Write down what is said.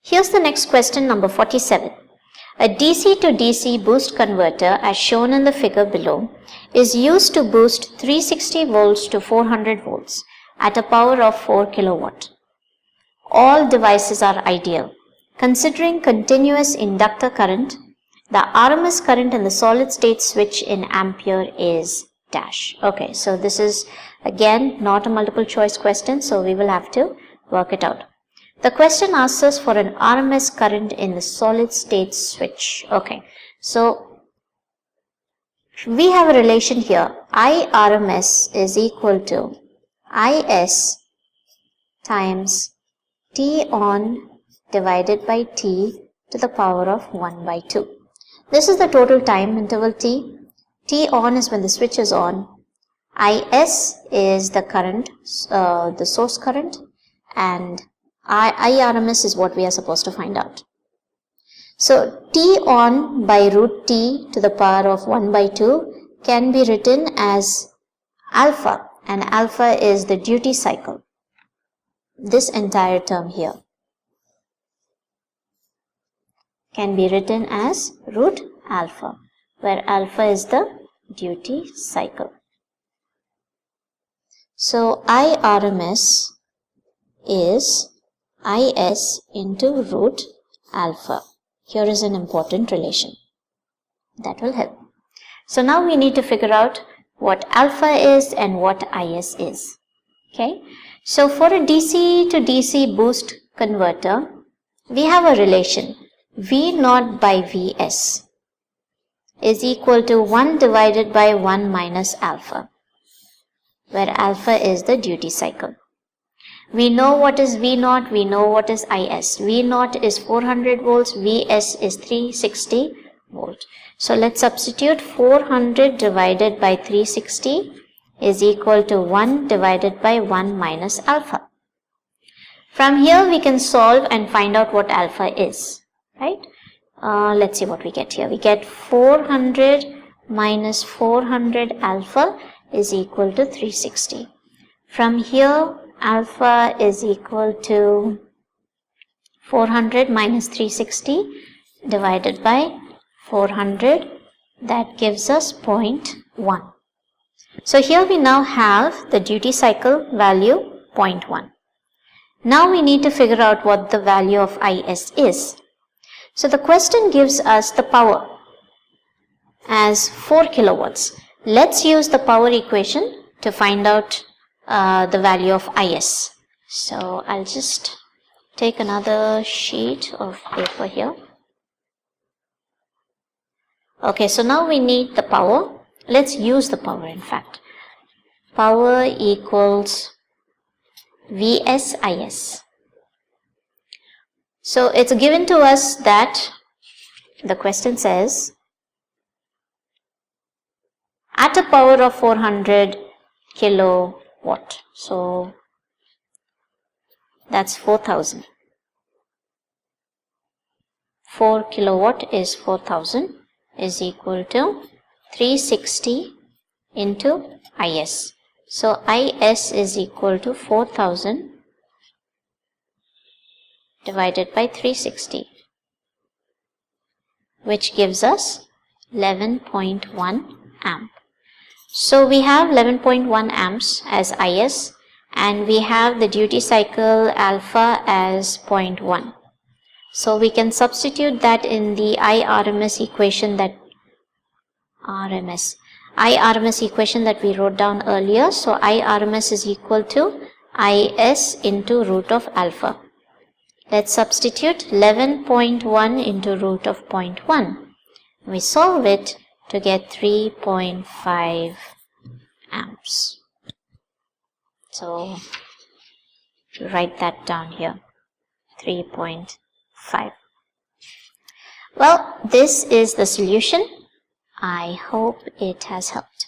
Here's the next question, number 47. A DC to DC boost converter, as shown in the figure below, is used to boost 360 volts to 400 volts at a power of 4 kilowatt. All devices are ideal. Considering continuous inductor current, the RMS current in the solid state switch in ampere is dash. Okay, so this is again not a multiple choice question, so we will have to work it out. The question asks us for an RMS current in the solid state switch. Okay, so we have a relation here. IRMS is equal to IS times T on divided by T to the power of 1 by 2. This is the total time interval T. T on is when the switch is on. IS is the current, the source current, and IRMS is what we are supposed to find out. So T on by root T to the power of 1 by 2 can be written as alpha, and alpha is the duty cycle. This entire term here can be written as root alpha, where alpha is the duty cycle. So IRMS is IS into root alpha. Here is an important relation that will help. So now we need to figure out what alpha is and what IS is. Okay. So for a DC to DC boost converter, we have a relation V0 by Vs is equal to 1 divided by 1 minus alpha, where alpha is the duty cycle. We know what is V0, we know what is IS. V0 is 400 volts, Vs is 360 volt. So let's substitute 400 divided by 360 is equal to 1 divided by 1 minus alpha. From here we can solve and find out what alpha is, right? Let's see what we get here. We get 400 minus 400 alpha is equal to 360. From here, alpha is equal to 400 minus 360 divided by 400. That gives us 0.1. So here we now have the duty cycle value 0.1. Now we need to figure out what the value of IS is. So the question gives us the power as 4 kilowatts. Let's use the power equation to find out the value of IS. So I'll just take another sheet of paper here. Okay, so now we need the power. Let's use the power in fact. Power equals Vs Is. So it's given to us that the question says at a power of 400 kilowatt. So that's 4000. 4 kilowatt is 4000 is equal to 360 into Is. So Is is equal to 4000 divided by 360, which gives us 11.1 amp. So we have 11.1 amps as Is, and we have the duty cycle alpha as 0.1. So we can substitute that in the IRMS equation that we wrote down earlier. So IRMS is equal to Is into root of alpha. Let's substitute 11.1 into root of 0.1. We solve it to get 3.5 amps. So write that down here, 3.5. Well, this is the solution. I hope it has helped.